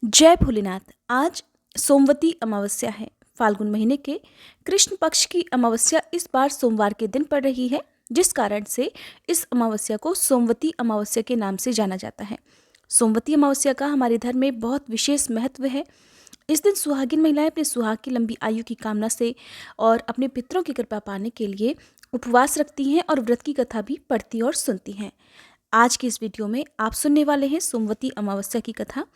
जय भोलेनाथ। आज सोमवती अमावस्या है। फाल्गुन महीने के कृष्ण पक्ष की अमावस्या इस बार सोमवार के दिन पड़ रही है, जिस कारण से इस अमावस्या को सोमवती अमावस्या के नाम से जाना जाता है। सोमवती अमावस्या का हमारे धर्म में बहुत विशेष महत्व है। इस दिन सुहागिन महिलाएं अपने सुहाग की लंबी आयु की कामना से और अपने पितरों की कृपा पाने के लिए उपवास रखती हैं और व्रत की कथा भी पढ़ती और सुनती हैं। आज की इस वीडियो में आप सुनने वाले हैं सोमवती अमावस्या की कथा।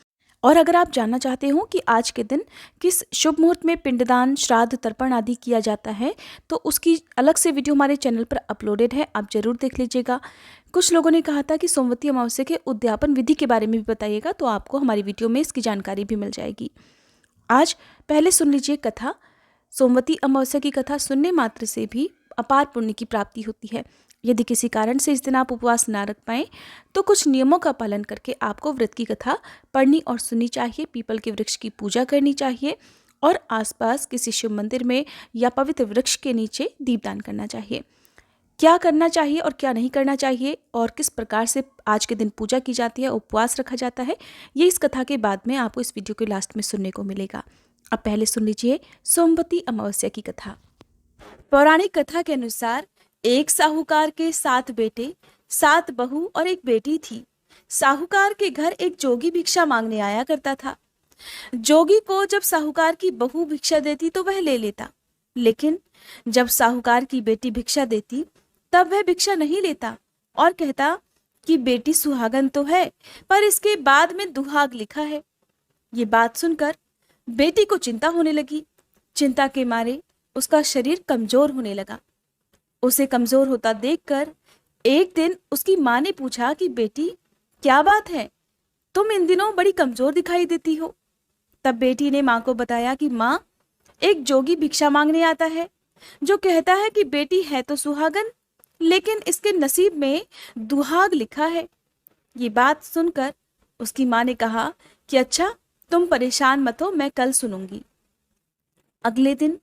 और अगर आप जानना चाहते हो कि आज के दिन किस शुभ मुहूर्त में पिंडदान, श्राद्ध, तर्पण आदि किया जाता है, तो उसकी अलग से वीडियो हमारे चैनल पर अपलोडेड है, आप जरूर देख लीजिएगा। कुछ लोगों ने कहा था कि सोमवती अमावस्या के उद्यापन विधि के बारे में भी बताइएगा, तो आपको हमारी वीडियो में इसकी जानकारी भी मिल जाएगी। आज पहले सुन लीजिए कथा। सोमवती अमावस्या की कथा सुनने मात्र से भी अपार पुण्य की प्राप्ति होती है। यदि किसी कारण से इस दिन आप उपवास ना रख पाएं, तो कुछ नियमों का पालन करके आपको व्रत की कथा पढ़नी और सुननी चाहिए। पीपल के वृक्ष की पूजा करनी चाहिए और आसपास किसी शिव मंदिर में या पवित्र वृक्ष के नीचे दीपदान करना चाहिए। क्या करना चाहिए और क्या नहीं करना चाहिए और किस प्रकार से आज के दिन पूजा की जाती है, उपवास रखा जाता है, ये इस कथा के बाद में आपको इस वीडियो के लास्ट में सुनने को मिलेगा। अब पहले सुन लीजिए सोमवती अमावस्या की कथा। पौराणिक कथा के अनुसार एक साहूकार के 7 बेटे, 7 बहू और एक बेटी थी। साहूकार के घर एक जोगी भिक्षा मांगने आया करता था। जोगी को जब साहूकार की बहू भिक्षा देती तो वह ले लेता, लेकिन जब साहूकार की बेटी भिक्षा देती तब वह भिक्षा नहीं लेता और कहता कि बेटी सुहागन तो है, पर इसके बाद में दुहाग लिखा है। ये बात सुनकर बेटी को चिंता होने लगी। चिंता के मारे उसका शरीर कमजोर होने लगा। उसे कमजोर होता देखकर एक दिन उसकी माँ ने पूछा कि बेटी, क्या बात है, तुम इन दिनों बड़ी कमजोर दिखाई देती हो। तब बेटी ने माँ को बताया कि माँ, एक जोगी भिक्षा मांगने आता है जो कहता है कि बेटी है तो सुहागन, लेकिन इसके नसीब में दुहाग लिखा है। ये बात सुनकर उसकी माँ ने कहा कि अच्छा, तुम परेशान मत हो, मैं कल सुनूंगी। अगले दिन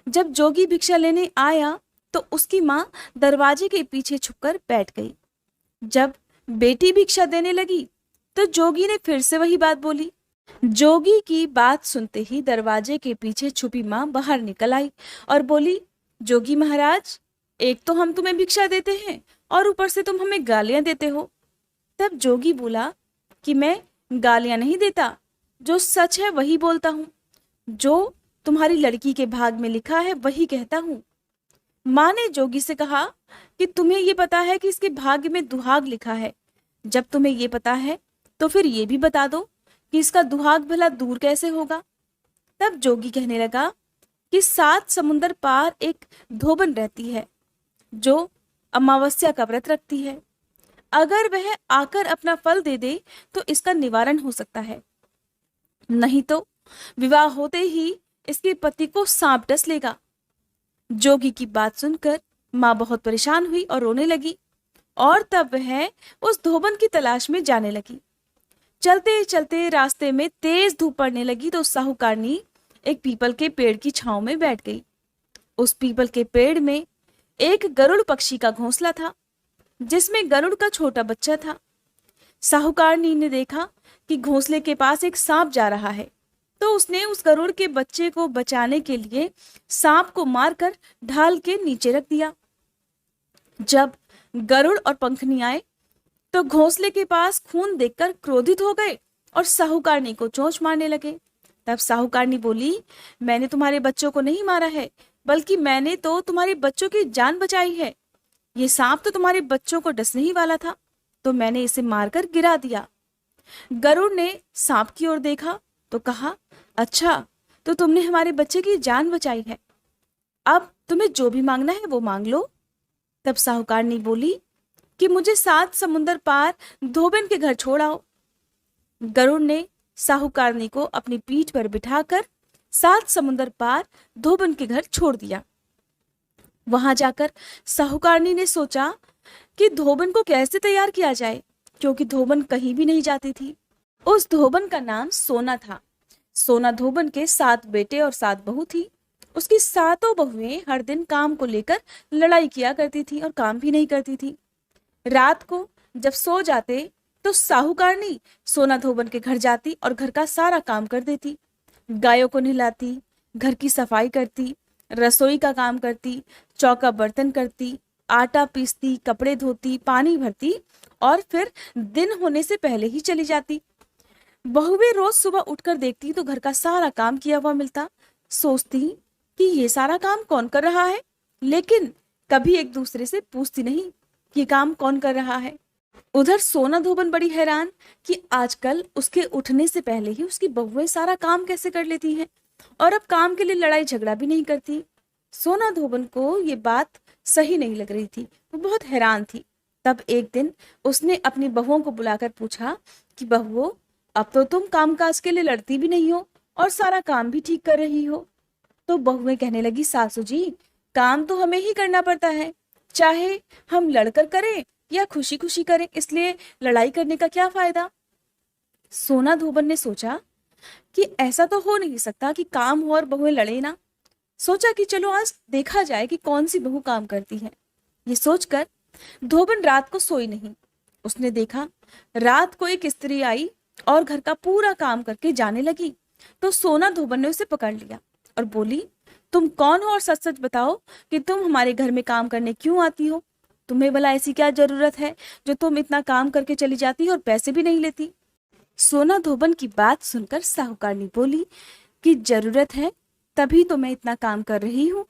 जब जोगी भिक्षा लेने आया तो उसकी माँ दरवाजे के पीछे छुपकर बैठ गई। जब बेटी भिक्षा देने लगी तो जोगी ने फिर से वही बात बोली। जोगी की बात सुनते ही दरवाजे के पीछे छुपी माँ बाहर निकल आई और बोली, जोगी महाराज, एक तो हम तुम्हें भिक्षा देते हैं और ऊपर से तुम हमें गालियां देते हो। तब जोगी बोला कि मैं गालियां नहीं देता, जो सच है वही बोलता हूँ, जो तुम्हारी लड़की के भाग में लिखा है वही कहता हूँ। माँ ने जोगी से कहा कि तुम्हें ये पता है कि इसके भाग्य में दुहाग लिखा है। जब तुम्हें ये पता है तो फिर ये भी बता दो कि इसका दुहाग भला दूर कैसे होगा। तब जोगी कहने लगा कि 7 समुंदर पार एक धोबन रहती है जो अमावस्या का व्रत रखती है। अगर वह आकर अपना फल दे दे तो इसका निवारण हो सकता है, नहीं तो विवाह होते ही इसके पति को सांप डस लेगा। जोगी की बात सुनकर माँ बहुत परेशान हुई और रोने लगी और तब वह उस धोबन की तलाश में जाने लगी। चलते चलते रास्ते में तेज धूप पड़ने लगी तो साहूकारनी एक पीपल के पेड़ की छांव में बैठ गई। उस पीपल के पेड़ में एक गरुड़ पक्षी का घोंसला था, जिसमें गरुड़ का छोटा बच्चा था। साहूकारनी ने देखा कि घोंसले के पास एक सांप जा रहा है, तो उसने उस गरुड़ के बच्चे को बचाने के लिए सांप को मारकर ढाल के नीचे रख दिया। जब गरुड़ और पंखनी आए तो घोंसले के पास खून देखकर क्रोधित हो गए और साहूकारनी को चोंच मारने लगे। तब साहूकारनी बोली, मैंने तुम्हारे बच्चों को नहीं मारा है, बल्कि मैंने तो तुम्हारे बच्चों की जान बचाई है। ये सांप तो तुम्हारे बच्चों को डसने ही वाला था, तो मैंने इसे मारकर गिरा दिया। गरुड़ ने सांप की ओर देखा तो कहा, अच्छा, तो तुमने हमारे बच्चे की जान बचाई है, अब तुम्हें जो भी मांगना है वो मांग लो। तब साहूकारनी बोली कि मुझे 7 समुंदर पार धोबन के घर छोड़ आओ। गरुड़ ने साहूकारनी को अपनी पीठ पर बिठाकर 7 समुंदर पार धोबन के घर छोड़ दिया। वहां जाकर साहूकारनी ने सोचा कि धोबन को कैसे तैयार किया जाए, क्योंकि धोबन कहीं भी नहीं जाती थी। उस धोबन का नाम सोना था। सोना धोबन के 7 बेटे और 7 बहू थी। उसकी 7 बहुएं हर दिन काम को लेकर लड़ाई किया करती थी और काम भी नहीं करती थी। रात को जब सो जाते तो साहूकारनी सोना धोबन के घर जाती और घर का सारा काम कर देती। गायों को नहलाती, घर की सफाई करती, रसोई का काम करती, चौका बर्तन करती, आटा पीसती, कपड़े धोती, पानी भरती और फिर दिन होने से पहले ही चली जाती। बहुएं रोज सुबह उठकर देखती तो घर का सारा काम किया हुआ मिलता। सोचती कि ये सारा काम कौन कर रहा है, लेकिन कभी एक दूसरे से पूछती नहीं कि काम कौन कर रहा है। उधर सोना धोबन बड़ी हैरान कि आजकल उसके उठने से पहले ही उसकी बहुएं सारा काम कैसे कर लेती हैं और अब काम के लिए लड़ाई झगड़ा भी नहीं करती। सोना धोबन को ये बात सही नहीं लग रही थी, वो बहुत हैरान थी। तब एक दिन उसने अपनी बहुओं को बुलाकर पूछा कि बहुओं, अब तो तुम कामकाज के लिए लड़ती भी नहीं हो और सारा काम भी ठीक कर रही हो। तो बहुएं कहने लगी, सासू जी, काम तो हमें ही करना पड़ता है, चाहे हम लड़कर करें या खुशी खुशी करें, इसलिए लड़ाई करने का क्या फायदा। सोना धोबन ने सोचा कि ऐसा तो हो नहीं सकता कि काम हो और बहुएं लड़े ना। सोचा कि चलो आज देखा जाए कि कौन सी बहू काम करती है। ये सोचकर धोबन रात को सोई नहीं। उसने देखा रात को एक स्त्री आई और घर का पूरा काम करके जाने लगी। तो सोना धोबन ने उसे पकड़ लिया और बोली, तुम कौन हो और सच सच बताओ कि तुम हमारे घर में काम करने क्यों आती हो। तुम्हें भला ऐसी क्या जरूरत है जो तुम इतना काम करके चली जाती और पैसे भी नहीं लेती। सोना धोबन की बात सुनकर साहूकारनी बोली कि जरूरत है तभी तो मैं इतना काम कर रही हूँ।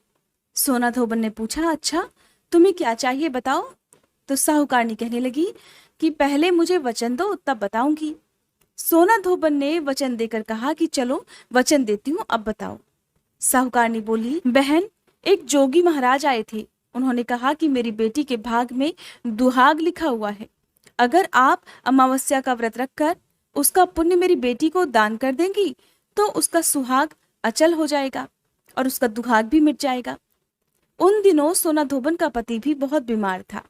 सोना धोबन ने पूछा, अच्छा तुम्हें क्या चाहिए बताओ। तो साहूकारनी कहने लगी कि पहले मुझे वचन दो तब बताऊंगी। सोना धोबन ने वचन देकर कहा कि चलो वचन देती हूँ, अब बताओ। साहूकारनी बोली, बहन, एक जोगी महाराज आए थे। उन्होंने कहा कि मेरी बेटी के भाग में दुहाग लिखा हुआ है, अगर आप अमावस्या का व्रत रखकर उसका पुण्य मेरी बेटी को दान कर देंगी तो उसका सुहाग अचल हो जाएगा और उसका दुहाग भी मिट जाएगा। उन दिनों सोना धोबन का पति भी बहुत बीमार था।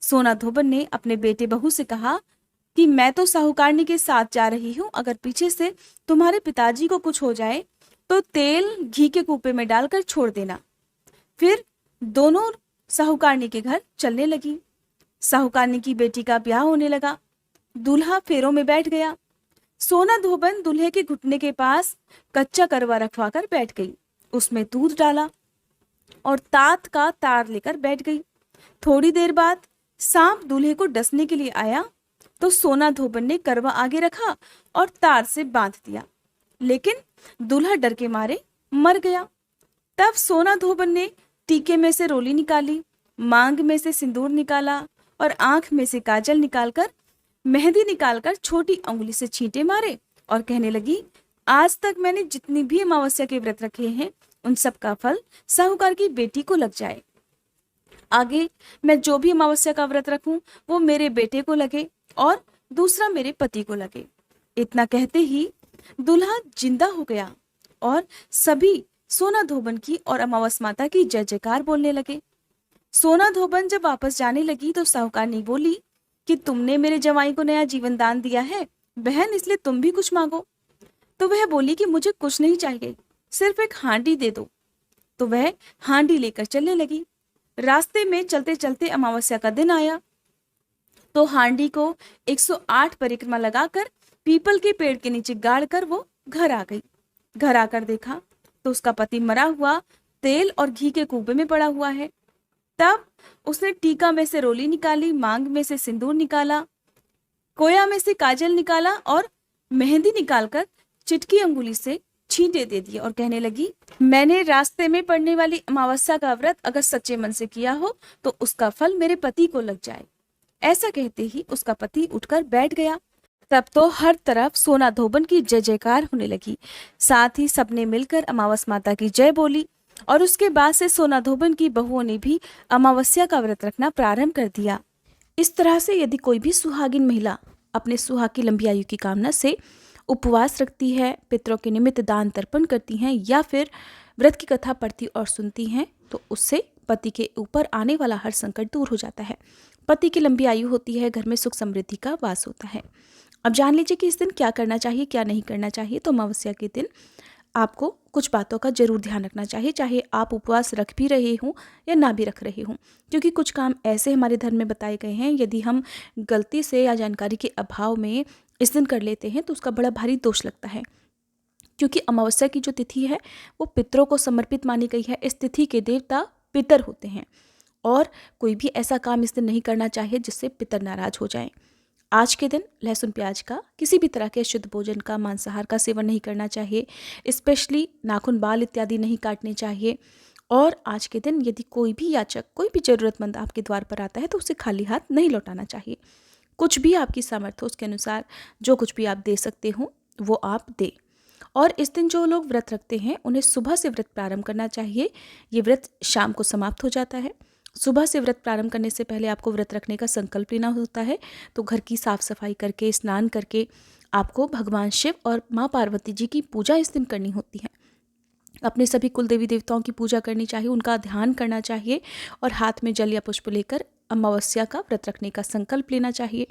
सोना धोबन ने अपने बेटे बहू से कहा कि मैं तो साहूकारनी के साथ जा रही हूँ, अगर पीछे से तुम्हारे पिताजी को कुछ हो जाए तो तेल घी के कूपे में डालकर छोड़ देना। फिर दोनों साहूकारनी के घर चलने लगी। साहूकारनी की बेटी का ब्याह होने लगा। दूल्हा फेरों में बैठ गया। सोना धोबन दूल्हे के घुटने के पास कच्चा करवा रखवाकर बैठ गई। उसमें दूध डाला और तात का तार लेकर बैठ गई। थोड़ी देर बाद सांप दूल्हे को डसने के लिए आया तो सोना धोबन ने करवा आगे रखा और तार से बांध दिया, लेकिन दूल्हा डर के मारे मर गया। तब सोना धोबन ने टीके में से रोली निकाली, मांग में से सिंदूर निकाला और आंख में से काजल निकालकर मेहंदी निकालकर छोटी अंगुली से छींटे मारे और कहने लगी, आज तक मैंने जितनी भी अमावस्या के व्रत रखे हैं उन सब का फल साहूकार की बेटी को लग जाए। आगे मैं जो भी अमावस्या का व्रत रखूं वो मेरे बेटे को लगे और दूसरा मेरे पति को लगे। इतना कहते ही दूल्हा जिंदा हो गया और सभी सोना धोबन की और अमावस माता की जय जयकार बोलने लगे। सोना धोबन जब वापस जाने लगी तो साहूकारनी बोली कि तुमने मेरे जवाई को नया जीवन दान दिया है बहन, इसलिए तुम भी कुछ मांगो। तो वह बोली कि मुझे कुछ नहीं चाहिए, सिर्फ एक हांडी दे दो। तो वह हांडी लेकर चलने लगी। रास्ते में चलते चलते अमावस्या का दिन आया तो हांडी को 108 परिक्रमा लगाकर पीपल के पेड़ के नीचे गाड़ कर वो घर आ गई। घर आकर देखा तो उसका पति मरा हुआ तेल और घी के कूपे में पड़ा हुआ है। तब उसने टीका में से रोली निकाली, मांग में से सिंदूर निकाला, कोया में से काजल निकाला और मेहंदी निकालकर चिटकी अंगुली से छींटे दे दिए और कहने लगी, मैंने रास्ते में पड़ने वाली अमावस्या का व्रत अगर सच्चे मन से किया हो तो उसका फल मेरे पति को लग जाए। ऐसा कहते ही उसका पति उठकर बैठ गया। तब तो हर तरफ सोना धोबन की जय जयकार होने लगी। साथ ही सबने मिलकर अमावस माता की जय बोली और उसके बाद से सोना धोबन की बहुओं ने भी अमावस्या का व्रत रखना प्रारंभ कर दिया। इस तरह से यदि कोई भी सुहागिन महिला अपने सुहाग की लंबी आयु की कामना से उपवास रखती है, पितरों के निमित्त दान तर्पण करती हैं या फिर व्रत की कथा पढ़ती और सुनती हैं तो उससे पति के ऊपर आने वाला हर संकट दूर हो जाता है। पति की लंबी आयु होती है, घर में सुख समृद्धि का वास होता है। अब जान लीजिए कि इस दिन क्या करना चाहिए, क्या नहीं करना चाहिए। तो अमावस्या के दिन आपको कुछ बातों का ज़रूर ध्यान रखना चाहिए, चाहे आप उपवास रख भी रहे हों या ना भी रख रहे हों, क्योंकि कुछ काम ऐसे हमारे धर्म में बताए गए हैं, यदि हम गलती से या जानकारी के अभाव में इस दिन कर लेते हैं तो उसका बड़ा भारी दोष लगता है। क्योंकि अमावस्या की जो तिथि है वो पितरों को समर्पित मानी गई है। इस तिथि के देवता पितर होते हैं और कोई भी ऐसा काम इस दिन नहीं करना चाहिए जिससे पितर नाराज हो जाएं। आज के दिन लहसुन प्याज का, किसी भी तरह के शुद्ध भोजन का, मांसाहार का सेवन नहीं करना चाहिए। स्पेशली नाखून, बाल इत्यादि नहीं काटने चाहिए। और आज के दिन यदि कोई भी याचक, कोई भी ज़रूरतमंद आपके द्वार पर आता है तो उसे खाली हाथ नहीं लौटाना चाहिए। कुछ भी आपकी सामर्थ्य हो उसके अनुसार जो कुछ भी आप दे सकते हो वो आप दें। और इस दिन जो लोग व्रत रखते हैं उन्हें सुबह से व्रत प्रारंभ करना चाहिए। ये व्रत शाम को समाप्त हो जाता है। सुबह से व्रत प्रारंभ करने से पहले आपको व्रत रखने का संकल्प लेना होता है। तो घर की साफ सफाई करके, स्नान करके आपको भगवान शिव और माँ पार्वती जी की पूजा इस दिन करनी होती है। अपने सभी कुल देवी देवताओं की पूजा करनी चाहिए, उनका ध्यान करना चाहिए और हाथ में जल या पुष्प लेकर अमावस्या का व्रत रखने का संकल्प लेना चाहिए।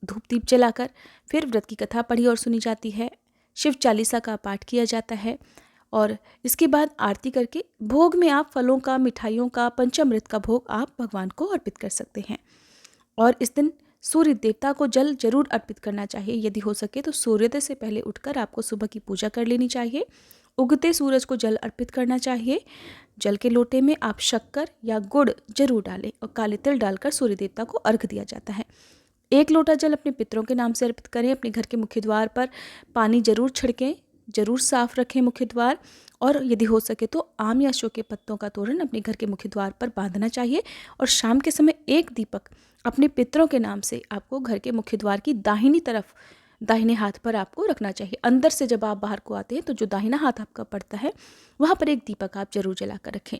धूप दीप जलाकर फिर व्रत की कथा पढ़ी और सुनी जाती है। शिव चालीसा का पाठ किया जाता है और इसके बाद आरती करके भोग में आप फलों का, मिठाइयों का, पंचामृत का भोग आप भगवान को अर्पित कर सकते हैं। और इस दिन सूर्य देवता को जल जरूर अर्पित करना चाहिए। यदि हो सके तो सूर्योदय से पहले उठकर आपको सुबह की पूजा कर लेनी चाहिए। उगते सूरज को जल अर्पित करना चाहिए। जल के लोटे में आप शक्कर या गुड़ जरूर डालें और काले तिल डालकर सूर्य देवता को अर्घ दिया जाता है। 1 लोटा जल अपने पितरों के नाम से अर्पित करें। अपने घर के मुख्य द्वार पर पानी जरूर छिड़कें, जरूर साफ रखें मुख्य द्वार। और यदि हो सके तो आम या अशोक के पत्तों का तोरण अपने घर के मुख्य द्वार पर बांधना चाहिए। और शाम के समय 1 दीपक अपने पितरों के नाम से आपको घर के मुख्य द्वार की दाहिनी तरफ, दाहिने हाथ पर आपको रखना चाहिए। अंदर से जब आप बाहर को आते हैं तो जो दाहिना हाथ आपका पड़ता है वहाँ पर 1 दीपक आप जरूर जला कर रखें।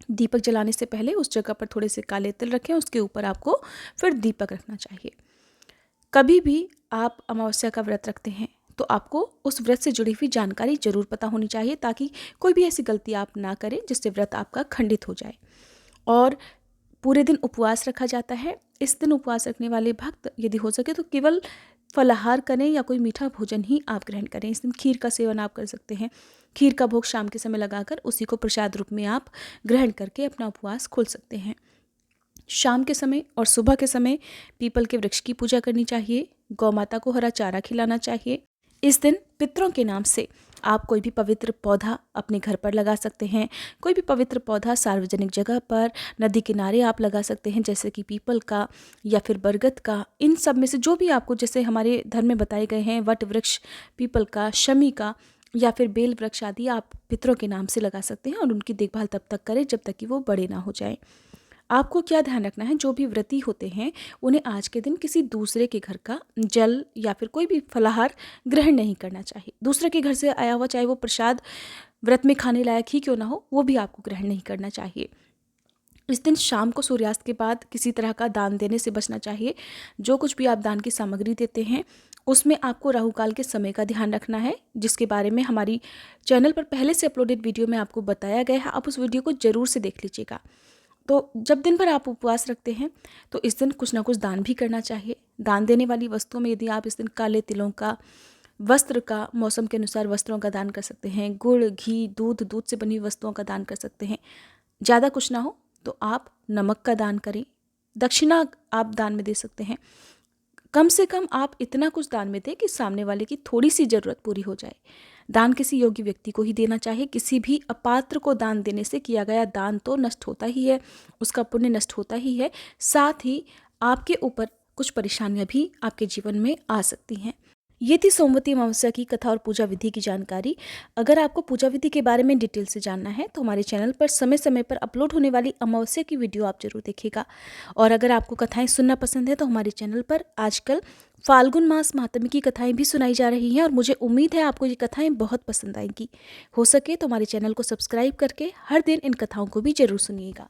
दीपक जलाने से पहले उस जगह पर थोड़े से काले तिल रखें, उसके ऊपर आपको फिर दीपक रखना चाहिए। कभी भी आप अमावस्या का व्रत रखते हैं तो आपको उस व्रत से जुड़ी हुई जानकारी जरूर पता होनी चाहिए, ताकि कोई भी ऐसी गलती आप ना करें जिससे व्रत आपका खंडित हो जाए। और पूरे दिन उपवास रखा जाता है। इस दिन उपवास रखने वाले भक्त यदि हो सके तो केवल फलाहार करें या कोई मीठा भोजन ही आप ग्रहण करें। इस दिन खीर का सेवन आप कर सकते हैं। खीर का भोग शाम के समय लगाकर उसी को प्रसाद रूप में आप ग्रहण करके अपना उपवास खोल सकते हैं। शाम के समय और सुबह के समय पीपल के वृक्ष की पूजा करनी चाहिए। गौ माता को हरा चारा खिलाना चाहिए। इस दिन पितरों के नाम से आप कोई भी पवित्र पौधा अपने घर पर लगा सकते हैं। कोई भी पवित्र पौधा सार्वजनिक जगह पर, नदी किनारे आप लगा सकते हैं, जैसे कि पीपल का या फिर बरगद का। इन सब में से जो भी आपको, जैसे हमारे धर्म में बताए गए हैं, वट वृक्ष, पीपल का, शमी का या फिर बेल वृक्ष आदि आप पितरों के नाम से लगा सकते हैं। और उनकी देखभाल तब तक करें जब तक कि वो बड़े ना हो जाएं। आपको क्या ध्यान रखना है, जो भी व्रती होते हैं उन्हें आज के दिन किसी दूसरे के घर का जल या फिर कोई भी फलाहार ग्रहण नहीं करना चाहिए। दूसरे के घर से आया हुआ, चाहे वो प्रसाद व्रत में खाने लायक ही क्यों ना हो, वो भी आपको ग्रहण नहीं करना चाहिए। इस दिन शाम को सूर्यास्त के बाद किसी तरह का दान देने से बचना चाहिए। जो कुछ भी आप दान की सामग्री देते हैं उसमें आपको राहु काल के समय का ध्यान रखना है, जिसके बारे में हमारी चैनल पर पहले से अपलोडेड वीडियो में आपको बताया गया है। आप उस वीडियो को जरूर से देख लीजिएगा। तो जब दिन भर आप उपवास रखते हैं तो इस दिन कुछ ना कुछ दान भी करना चाहिए। दान देने वाली वस्तुओं में यदि आप इस दिन काले तिलों का, वस्त्र का, मौसम के अनुसार वस्त्रों का दान कर सकते हैं। गुड़, घी, दूध से बनी वस्तुओं का दान कर सकते हैं। ज़्यादा कुछ ना हो तो आप नमक का दान करें। दक्षिणा आप दान में दे सकते हैं। कम से कम आप इतना कुछ दान में दें कि सामने वाले की थोड़ी सी ज़रूरत पूरी हो जाए। दान किसी योग्य व्यक्ति को ही देना चाहिए। किसी भी अपात्र को दान देने से किया गया दान तो नष्ट होता ही है, उसका पुण्य नष्ट होता ही है, साथ ही आपके ऊपर कुछ परेशानियां भी आपके जीवन में आ सकती हैं। ये थी सोमवती अमावस्या की कथा और पूजा विधि की जानकारी। अगर आपको पूजा विधि के बारे में डिटेल से जानना है तो हमारे चैनल पर समय समय पर अपलोड होने वाली अमावस्या की वीडियो आप जरूर देखिएगा। और अगर आपको कथाएं सुनना पसंद है तो हमारे चैनल पर आजकल फाल्गुन मास महात्म्य की कथाएं भी सुनाई जा रही हैं और मुझे उम्मीद है आपको ये कथाएं बहुत पसंद आएंगी। हो सके तो हमारे चैनल को सब्सक्राइब करके हर दिन इन कथाओं को भी जरूर सुनिएगा।